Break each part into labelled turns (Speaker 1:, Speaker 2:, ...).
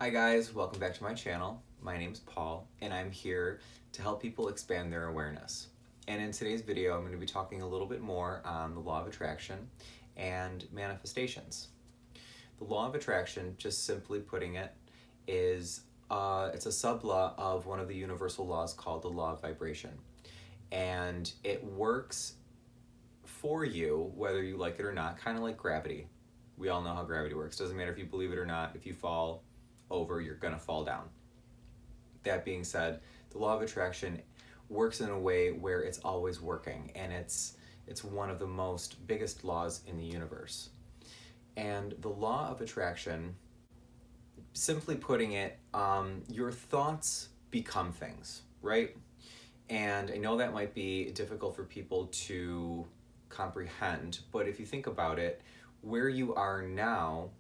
Speaker 1: Hi guys, welcome back to my channel. My name's Paul and I'm here to help people expand their awareness. And in today's video, I'm going to be talking a little bit more on the law of attraction and manifestations. The law of attraction, just simply putting it, is it's a sub-law of one of the universal laws called the law of vibration. And it works for you whether you like it or not, kind of like gravity. We all know how gravity works. Doesn't matter if you believe it or not. If you fall over, you're going to fall down. That being said, the law of attraction works in a way where it's always working, and it's one of the most biggest laws in the universe. And the law of attraction, simply putting it, your thoughts become things, right? And I know that might be difficult for people to comprehend, but if you think about it, where you are now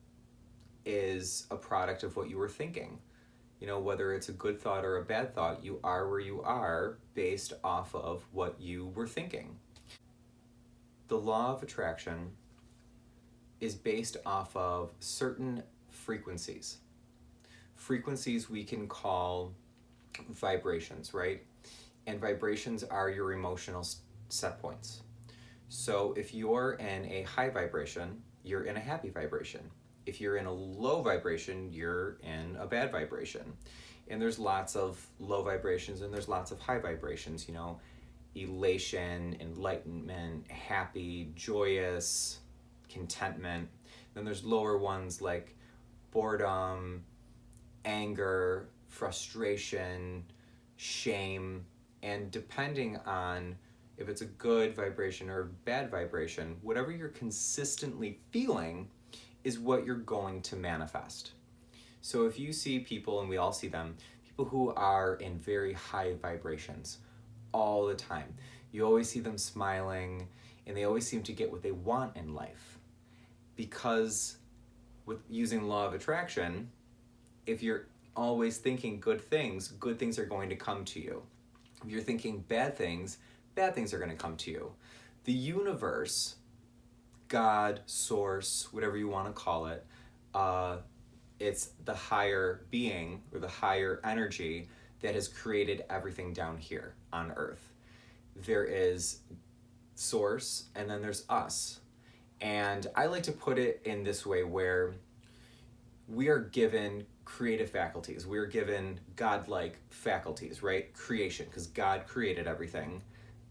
Speaker 1: is a product of what you were thinking. You know, whether it's a good thought or a bad thought, you are where you are based off of what you were thinking. The law of attraction is based off of certain frequencies. Frequencies we can call vibrations, right? And vibrations are your emotional set points. So if you're in a high vibration, you're in a happy vibration. If you're in a low vibration, you're in a bad vibration. And there's lots of low vibrations and there's lots of high vibrations, you know, elation, enlightenment, happy, joyous, contentment. Then there's lower ones like boredom, anger, frustration, shame, and depending on if it's a good vibration or a bad vibration, whatever you're consistently feeling is what you're going to manifest. So if you see people, and we all see them, people who are in very high vibrations all the time, you always see them smiling and they always seem to get what they want in life. Because with using law of attraction, if you're always thinking good things are going to come to you. If you're thinking bad things are going to come to you. The universe, God, source, whatever you want to call it, it's the higher being or the higher energy that has created everything down here on Earth. There is source and then there's us. And I like to put it in this way where we are given creative faculties. We are given godlike faculties, right? Creation, because God created everything.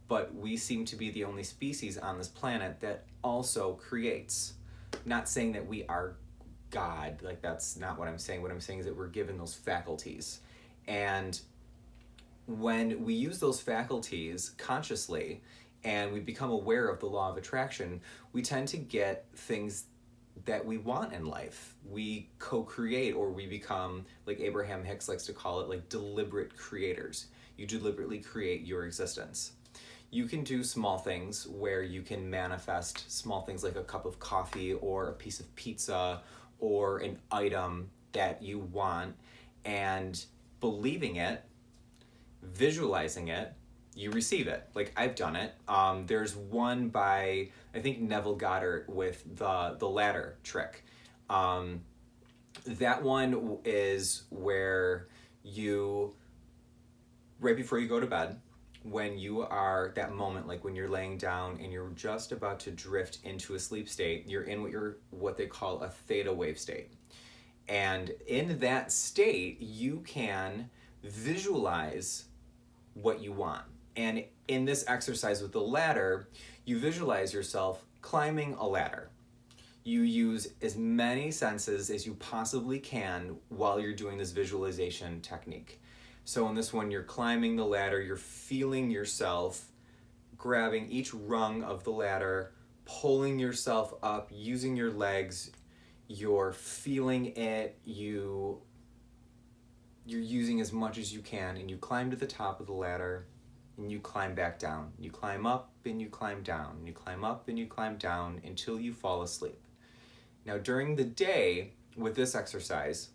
Speaker 1: But we seem to be the only species on this planet that also creates. Not saying that we are God, like that's not what I'm saying. What I'm saying is that we're given those faculties. And when we use those faculties consciously and we become aware of the law of attraction, we tend to get things that we want in life. We co-create, or we become, like Abraham Hicks likes to call it, like deliberate creators. You deliberately create your existence. You can do small things where you can manifest small things like a cup of coffee or a piece of pizza or an item that you want, and believing it, visualizing it, you receive it. Like I've done it. There's one by, I think, Neville Goddard with the ladder trick. That one is where you, right before you go to bed, when you are, that moment, like when you're laying down and you're just about to drift into a sleep state, you're in what they call a theta wave state. And in that state, you can visualize what you want. And in this exercise with the ladder, you visualize yourself climbing a ladder. You use as many senses as you possibly can while you're doing this visualization technique. So in this one, you're climbing the ladder, you're feeling yourself grabbing each rung of the ladder, pulling yourself up, using your legs, you're feeling it, you're using as much as you can, and you climb to the top of the ladder, and you climb back down. You climb up and you climb down, and you climb up and you climb down until you fall asleep. Now during the day, with this exercise,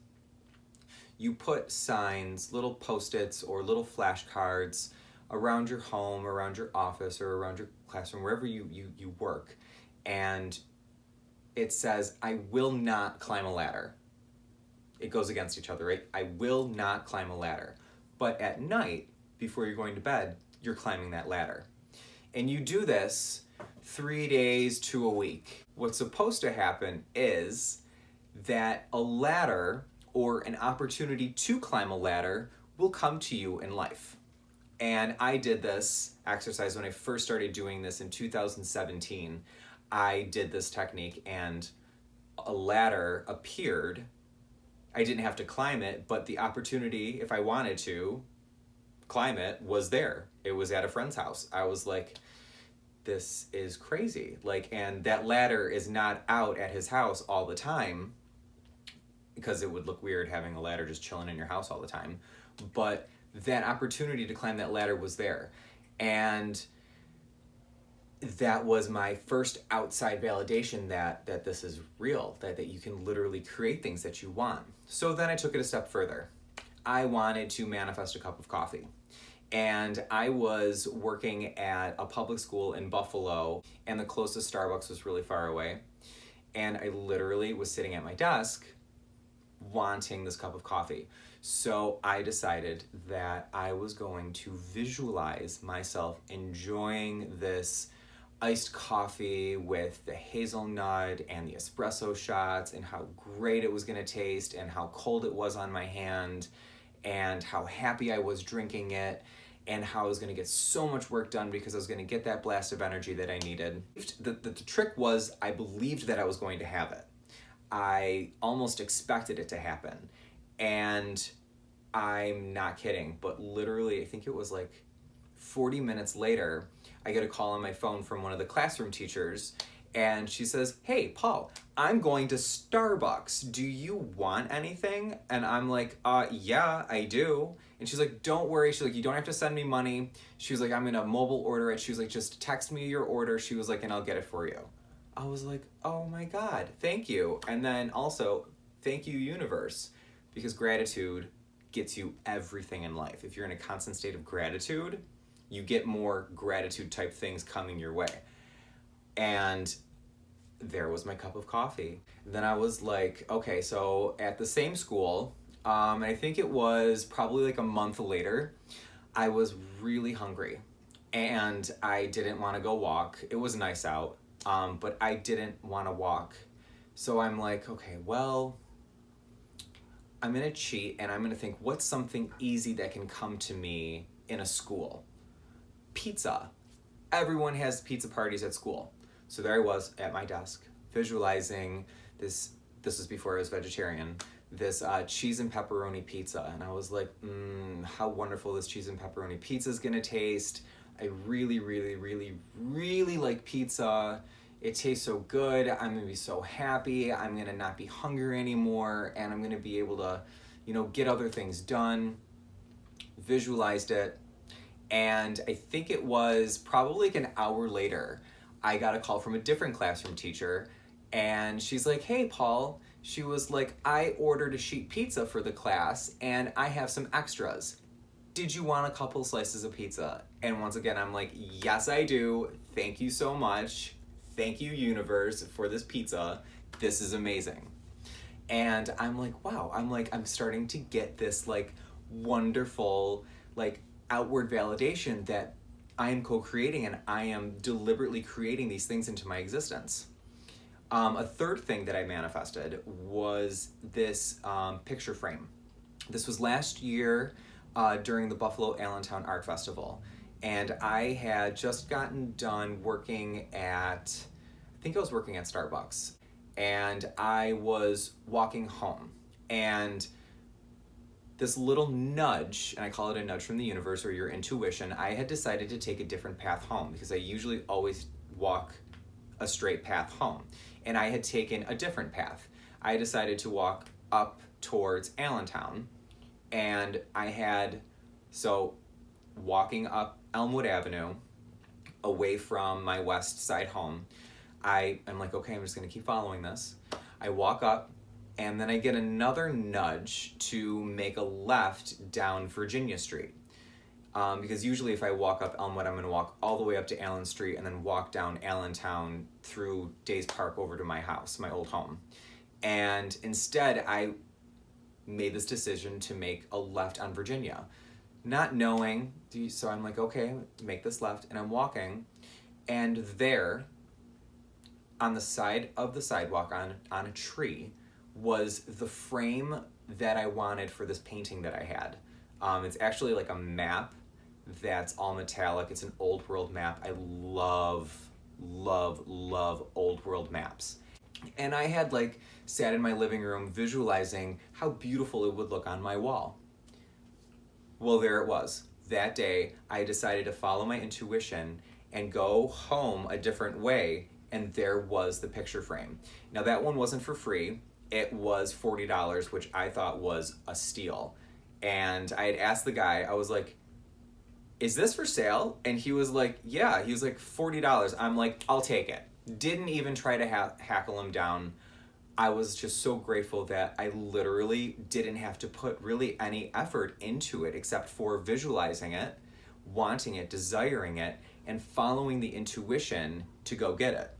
Speaker 1: you put signs, little post-its or little flashcards around your home, around your office, or around your classroom, wherever you work. And it says, I will not climb a ladder. it goes against each other, right? I will not climb a ladder. But at night, before you're going to bed, you're climbing that ladder. And you do this 3 days to a week. What's supposed to happen is that a ladder or an opportunity to climb a ladder will come to you in life. And I did this exercise when I first started doing this in 2017. I did this technique and a ladder appeared. I didn't have to climb it, but the opportunity, if I wanted to climb it, was there. It was at a friend's house. I was like, this is crazy. Like, and that ladder is not out at his house all the time, because it would look weird having a ladder just chilling in your house all the time. But that opportunity to climb that ladder was there. And that was my first outside validation that this is real, that you can literally create things that you want. So then I took it a step further. I wanted to manifest a cup of coffee. And I was working at a public school in Buffalo, and the closest Starbucks was really far away. And I literally was sitting at my desk wanting this cup of coffee. So I decided that I was going to visualize myself enjoying this iced coffee with the hazelnut and the espresso shots, and how great it was going to taste, and how cold it was on my hand, and how happy I was drinking it, and how I was going to get so much work done because I was going to get that blast of energy that I needed. The trick was I believed that I was going to have it. I almost expected it to happen. And I'm not kidding, but literally, I think it was like 40 minutes later, I get a call on my phone from one of the classroom teachers, and she says, "Hey, Paul, I'm going to Starbucks. Do you want anything?" And I'm like, yeah, I do. And she's like, "Don't worry." She's like, "You don't have to send me money." She was like, "I'm gonna mobile order it." She was like, "Just text me your order." She was like, "And I'll get it for you." I was like, oh my God, thank you. And then also, thank you, universe, because gratitude gets you everything in life. If you're in a constant state of gratitude, you get more gratitude type things coming your way. And there was my cup of coffee. Then I was like, okay, so at the same school, I think it was probably like a month later, I was really hungry and I didn't want to go walk. It was nice out, but I didn't want to walk. So I'm like, okay, well, I'm going to cheat and I'm going to think, what's something easy that can come to me in a school? Pizza. Everyone has pizza parties at school. So there I was at my desk, visualizing this was before I was vegetarian, this cheese and pepperoni pizza. And I was like, how wonderful this cheese and pepperoni pizza is gonna taste. I really, really, really, really like pizza. It tastes so good. I'm gonna be so happy. I'm gonna not be hungry anymore, and I'm gonna be able to, get other things done. Visualized it. And I think it was probably like an hour later, I got a call from a different classroom teacher, and she's like, "Hey, Paul," she was like, "I ordered a sheet pizza for the class, and I have some extras. Did you want a couple slices of pizza?" And once again, I'm like, yes, I do. Thank you so much. Thank you, universe, for this pizza. This is amazing. And I'm like, wow, I'm starting to get this like wonderful, like outward validation that I am co-creating and I am deliberately creating these things into my existence. A third thing that I manifested was this picture frame. This was last year during the Buffalo Allentown Art Festival. And I had just gotten done working at, I think I was working at Starbucks. And I was walking home. And this little nudge, and I call it a nudge from the universe or your intuition, I had decided to take a different path home because I usually always walk a straight path home. And I had taken a different path. I decided to walk up towards Allentown, and walking up Elmwood Avenue away from my west side home, I'm like, okay, I'm just gonna keep following this. I walk up, and then I get another nudge to make a left down Virginia Street. Because usually if I walk up Elmwood, I'm going to walk all the way up to Allen Street and then walk down Allentown through Days Park over to my house, my old home. And instead, I made this decision to make a left on Virginia. Not knowing, so I'm like, okay, make this left, and I'm walking, and there, on the side of the sidewalk, on a tree, was the frame that I wanted for this painting that I had. It's actually like a map that's all metallic. It's an old world map. I love, love, love old world maps. And I had like sat in my living room visualizing how beautiful it would look on my wall. Well, there it was. That day, I decided to follow my intuition and go home a different way, and there was the picture frame. Now, that one wasn't for free. It was $40, which I thought was a steal. And I had asked the guy, I was like, is this for sale? And he was like, yeah. He was like, $40. I'm like, I'll take it. Didn't even try to hackle him down. I was just so grateful that I literally didn't have to put really any effort into it except for visualizing it, wanting it, desiring it, and following the intuition to go get it.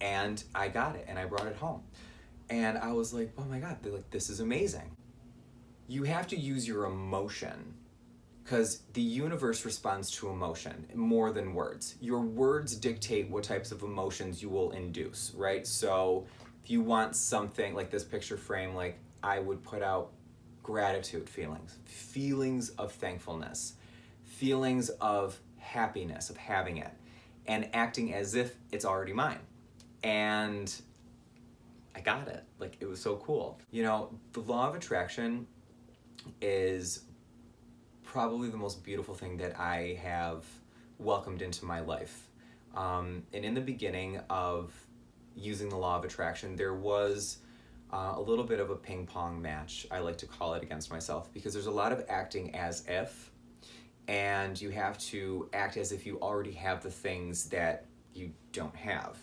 Speaker 1: And I got it, and I brought it home. And I was like, oh my God, this is amazing. You have to use your emotion, because the universe responds to emotion more than words. Your words dictate what types of emotions you will induce, right? So if you want something like this picture frame, like I would put out gratitude feelings of thankfulness, feelings of happiness, of having it, and acting as if it's already mine. And I got it. Like, it was so cool. You know, the law of attraction is probably the most beautiful thing that I have welcomed into my life. And in the beginning of using the law of attraction, there was a little bit of a ping pong match, I like to call it, against myself, because there's a lot of acting as if, and you have to act as if you already have the things that you don't have,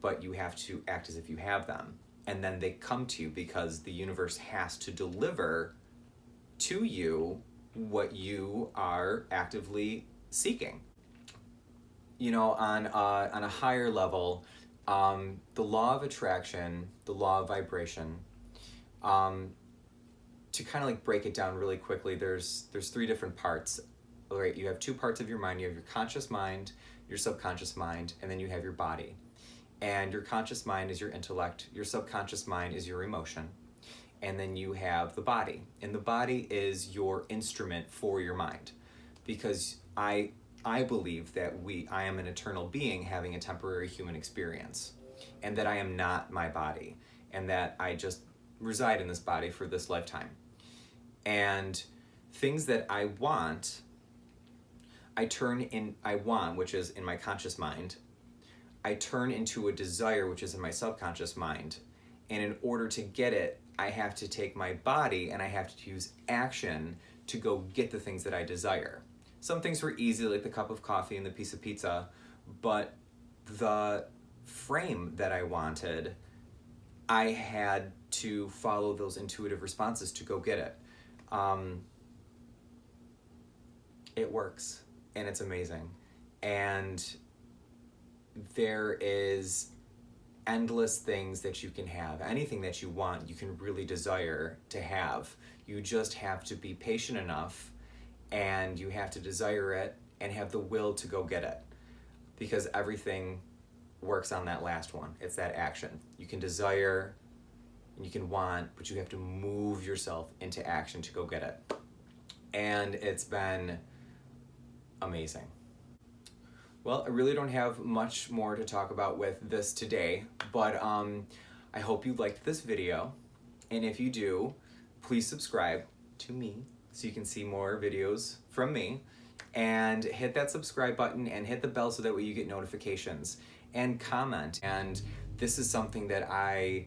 Speaker 1: but you have to act as if you have them. And then they come to you because the universe has to deliver to you what you are actively seeking. You know, on a higher level, the law of attraction, the law of vibration, to kind of like break it down really quickly, there's three different parts. All right, you have two parts of your mind. You have your conscious mind, your subconscious mind, and then you have your body. And your conscious mind is your intellect, your subconscious mind is your emotion, and then you have the body. And the body is your instrument for your mind, because I believe that I am an eternal being having a temporary human experience, and that I am not my body, and that I just reside in this body for this lifetime. And things that I want, which is in my conscious mind, I turn into a desire, which is in my subconscious mind. And in order to get it, I have to take my body and I have to use action to go get the things that I desire. Some things were easy, like the cup of coffee and the piece of pizza, but the frame that I wanted, I had to follow those intuitive responses to go get it. It works, and it's amazing. And there is endless things that you can have. Anything that you want, you can really desire to have. You just have to be patient enough, and you have to desire it and have the will to go get it, because everything works on that last one. It's that action. You can desire and you can want, but you have to move yourself into action to go get it. And it's been amazing. Well, I really don't have much more to talk about with this today, but I hope you liked this video. And if you do, please subscribe to me so you can see more videos from me, and hit that subscribe button and hit the bell so that way you get notifications, and comment. And this is something that I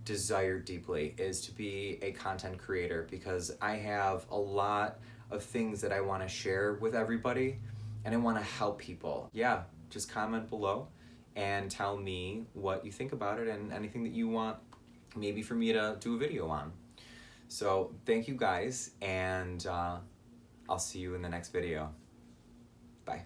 Speaker 1: desire deeply, is to be a content creator, because I have a lot of things that I want to share with everybody, and I want to help people. Yeah, just comment below and tell me what you think about it, and anything that you want maybe for me to do a video on. So thank you guys, and I'll see you in the next video. Bye.